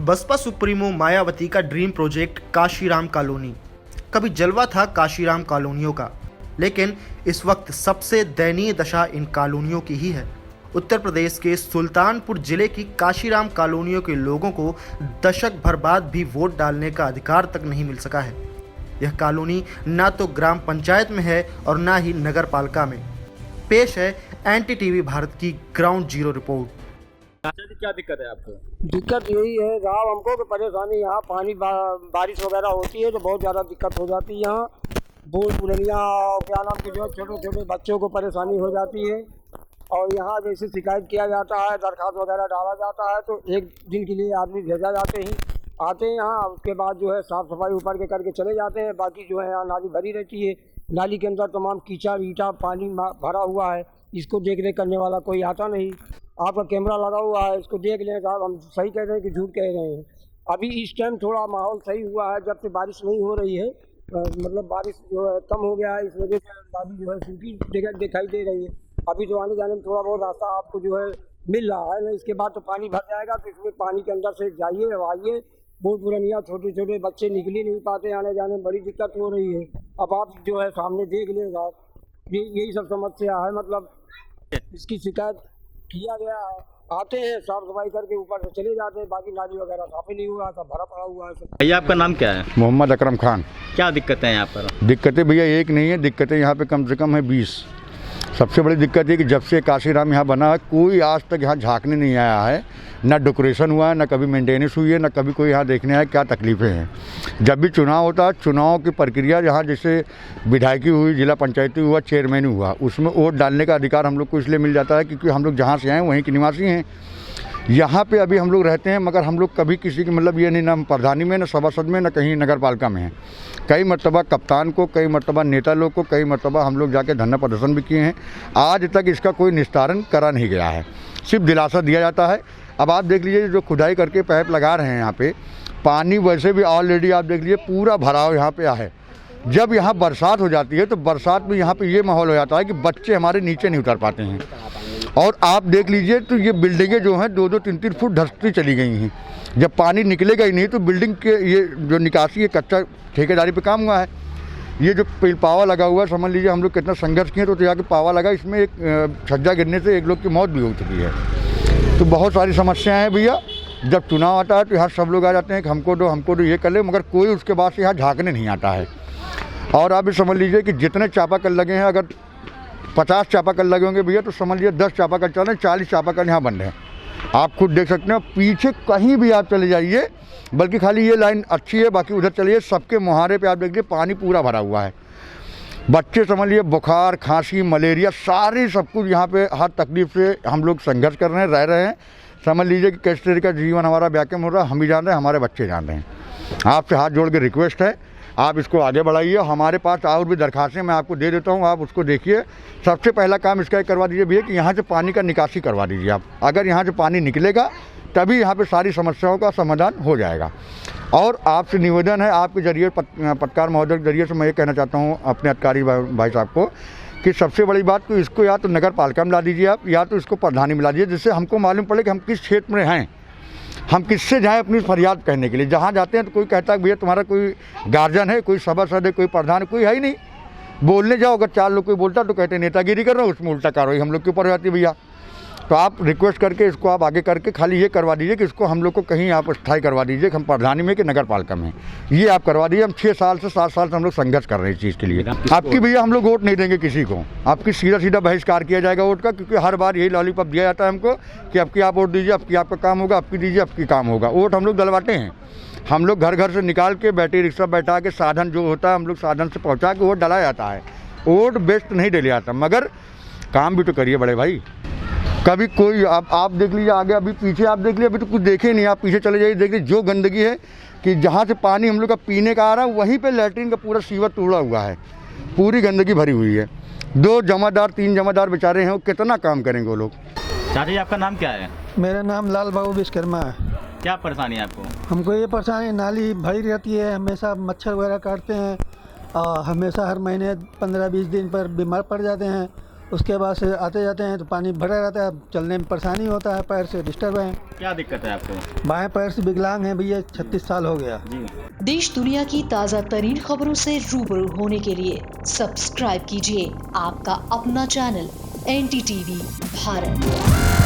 Baspa supremo Mayawati का dream project Kashiram colony. कभी जलवा था काशीराम कॉलोनियों का, लेकिन इस वक्त सबसे दयनीय दशा इन कॉलोनियों की ही है। उत्तर प्रदेश के सुल्तानपुर जिले की काशीराम कॉलोनियों के लोगों को दशक भर बाद भी वोट डालने का अधिकार तक नहीं मिल सका है। यह कॉलोनी ना तो ग्राम पंचायत में है और ना ही नगर पालिका में। पेश है NTTV भारत की ग्राउंड जीरो रिपोर्ट। क्या दिक्कत है आपको? दिक्कत यही है साहब हमको कि परेशानी यहाँ पानी बारिश वगैरह होती है तो बहुत ज़्यादा दिक्कत हो जाती है। यहाँ बूढ़ पुरनिया क्या नाम की जो छोटे छोटे बच्चों को परेशानी हो जाती है। और यहाँ जैसे शिकायत किया जाता है, दरख्वास्त वगैरह डाला जाता है तो एक दिन के लिए आदमी भेजा आते हैं यहाँ। उसके बाद जो है साफ़ सफाई ऊपर के करके चले जाते हैं। बाकी जो है यहाँ नाली भरी रहती है, नाली के अंदर तमाम कीचड़ ईटा पानी भरा हुआ है। इसको देख रेख करने वाला कोई आता नहीं। आपका कैमरा लगा हुआ है, इसको देख लें साहब। हम सही कह रहे हैं कि झूठ कह रहे हैं? अभी इस टाइम थोड़ा माहौल सही हुआ है, जब से बारिश नहीं हो रही है। मतलब बारिश जो है कम हो गया है, इस वजह से नाली जो है सूखी दिखाई दे रही है। अभी जो आने जाने में थोड़ा बहुत रास्ता आपको जो है मिल रहा है ना। इसके बाद तो पानी भर जाएगा तो इसमें पानी के अंदर से जाइए आइए। बूढ़ पुरनिया छोटे छोटे बच्चे निकल ही नहीं पाते, आने जाने में बड़ी दिक्कत हो रही है। अब आप जो है सामने देख लेगा, यही सब समस्या है। मतलब इसकी शिकायत किया गया है, आते हैं साफ सफाई करके ऊपर से चले जाते हैं। बाकी नाली वगैरह साफ ही नहीं हुआ, सब भरा पड़ा हुआ है। भैया आपका नाम क्या है? मोहम्मद अकरम खान। क्या दिक्कतें हैं यहाँ पर? दिक्कतें भैया एक नहीं है, दिक्कतें यहाँ पे कम से कम है 20। सबसे बड़ी दिक्कत है कि जब से काशीराम यहाँ बना है कोई आज तक यहाँ झांकने नहीं आया है। ना डेकोरेशन हुआ है, ना कभी मेंटेनेंस हुई है, ना कभी कोई यहाँ देखने आया क्या तकलीफ़ें हैं। जब भी चुनाव होता है, चुनाव की प्रक्रिया जहाँ जैसे विधायकी हुई, जिला पंचायती हुआ, चेयरमैन हुआ, उसमें वोट डालने का अधिकार हम लोग को इसलिए मिल जाता है क्योंकि हम लोग जहाँ से आए वहीं के निवासी हैं। यहाँ पे अभी हम लोग रहते हैं, मगर हम लोग कभी किसी की मतलब ये नहीं, ना प्रधानी में, ना सभासद में, ना कहीं नगर पालिका में है। कई मरतबा कप्तान को, कई मरतबा नेता लोग को, कई मरतबा हम लोग जाके धरना प्रदर्शन भी किए हैं। आज तक इसका कोई निस्तारण करा नहीं गया है, सिर्फ दिलासा दिया जाता है। अब आप देख लीजिए जो खुदाई करके पाइप लगा रहे हैं यहाँ पे, पानी वैसे भी ऑलरेडी आप देख लीजिए पूरा भराव यहाँ पे है। जब यहाँ बरसात हो जाती है तो बरसात में यहाँ पे ये माहौल हो जाता है कि बच्चे हमारे नीचे नहीं उतर पाते हैं। और आप देख लीजिए तो ये बिल्डिंगें जो हैं 2-2, 3-3 फुट धंसती चली गई हैं। जब पानी निकलेगा ही नहीं तो बिल्डिंग के ये जो निकासी है कच्चा ठेकेदारी पे काम हुआ है। ये जो पावा लगा हुआ है, समझ लीजिए हम लोग कितना संघर्ष किए तो जाके पावा लगा, इसमें एक छज्जा गिरने से एक लोग की मौत भी हो चुकी है। तो बहुत सारी समस्याएं हैं भैया। जब चुनाव आता है तो यहाँ सब लोग आ जाते हैं कि हमको दो ये कर ले, मगर कोई उसके बाद से यहाँ झाँकने नहीं आता है। और आप ये समझ लीजिए कि जितने चापाकल लगे हैं, अगर 50 चापाकल लगे होंगे भैया तो समझ लीजिए 10 चापाकल चल रहे हैं, 40 चापाकल यहाँ बंद हैं। आप खुद देख सकते हैं, पीछे कहीं भी आप चले जाइए, बल्कि खाली ये लाइन अच्छी है, बाकी उधर चलिए सबके मुहारे पे आप देखिए पानी पूरा भरा हुआ है। बच्चे समझ लिए बुखार, खांसी, मलेरिया, सारी सब कुछ यहाँ पे हर तकलीफ से हम लोग संघर्ष कर रहे हैं, रह रहे हैं। समझ लीजिए कि किस तरह का जीवन हमारा व्याकुम हो रहा है, हम भी जान रहे हैं, हमारे बच्चे जान रहे हैं। आपसे हाथ जोड़ के रिक्वेस्ट है, आप इसको आगे बढ़ाइए। हमारे पास और भी दरखास्तें मैं आपको दे देता हूँ, आप उसको देखिए। सबसे पहला काम इसका करवा दीजिए भैया कि यहाँ से पानी का निकासी करवा दीजिए आप। अगर यहाँ से पानी निकलेगा तभी यहाँ पे सारी समस्याओं का समाधान हो जाएगा। और आपसे निवेदन है, आपके जरिए पत्रकार महोदय के जरिए से मैं ये कहना चाहता हूँ अपने अधिकारी भाई साहब को कि सबसे बड़ी बात तो इसको या तो नगर पालिका में ला दीजिए आप, या तो इसको प्रधानी में ला दीजिए, जिससे हमको मालूम पड़े कि हम किस क्षेत्र में हैं, हम किससे जाएं अपनी फरियाद कहने के लिए। जहाँ जाते हैं तो कोई कहता है भैया तुम्हारा कोई गार्जियन है, कोई सभासद है, कोई प्रधान है, कोई है ही नहीं। बोलने जाओ अगर 4 लोग कोई बोलता तो कहते नेतागिरी कर रहे हो, उसमें उल्टा कार्रवाई हम लोग के ऊपर हो जाती है भैया। तो आप रिक्वेस्ट करके इसको आप आगे करके खाली ये करवा दीजिए कि इसको हम लोग को कहीं आप स्थायी करवा दीजिए कि हम प्रधानी में कि नगर पालिका में, ये आप करवा दीजिए। हम 6 साल से 7 साल से हम लोग संघर्ष कर रहे हैं इस चीज़ के लिए। आपकी भैया हम लोग वोट नहीं देंगे किसी को, आपकी सीधा बहिष्कार किया जाएगा वोट का, क्योंकि हर बार यही लॉलीपॉप दिया जाता है हमको कि अब की आप वोट दीजिए, अब की आपका काम होगा, अब की दीजिए, अब की काम होगा। वोट हम लोग डलवाते हैं, हम लोग घर घर से निकाल के बैटरी रिक्शा बैठा के साधन जो होता है हम लोग साधन से पहुँचा के वोट डलाया जाता है। वोट बेस्ट नहीं डले जाता, मगर काम भी तो करिए बड़े भाई। कभी कोई आप देख लीजिए आगे, अभी पीछे आप देख लीजिए, अभी तो कुछ देखे नहीं। आप पीछे चले जाइए, देख लीजिए जो गंदगी है कि जहाँ से पानी हम लोग का पीने का आ रहा है वहीं पे लैट्रिन का पूरा सीवर टूटा हुआ है, पूरी गंदगी भरी हुई है। 2 जमादार 3 जमादार बेचारे हैं, वो कितना काम करेंगे वो लोग। चाचा जी आपका नाम क्या है? मेरा नाम लाल बाबू विश्वकर्मा है। क्या परेशानी है आपको? हमको ये परेशानी, नाली भरी रहती है, हमेशा मच्छर वगैरह काटते हैं और हमेशा हर महीने 15-20 दिन पर बीमार पड़ जाते हैं। उसके बाद से आते जाते हैं तो पानी भरा रहता है, चलने में परेशानी होता है, पैर से डिस्टर्ब है। क्या दिक्कत है आपको? बाएं पैर से विकलांग है भैया, 36 साल हो गया। जी। देश दुनिया की ताज़ा तरीन खबरों से रूबरू होने के लिए सब्सक्राइब कीजिए आपका अपना चैनल NDTV भारत।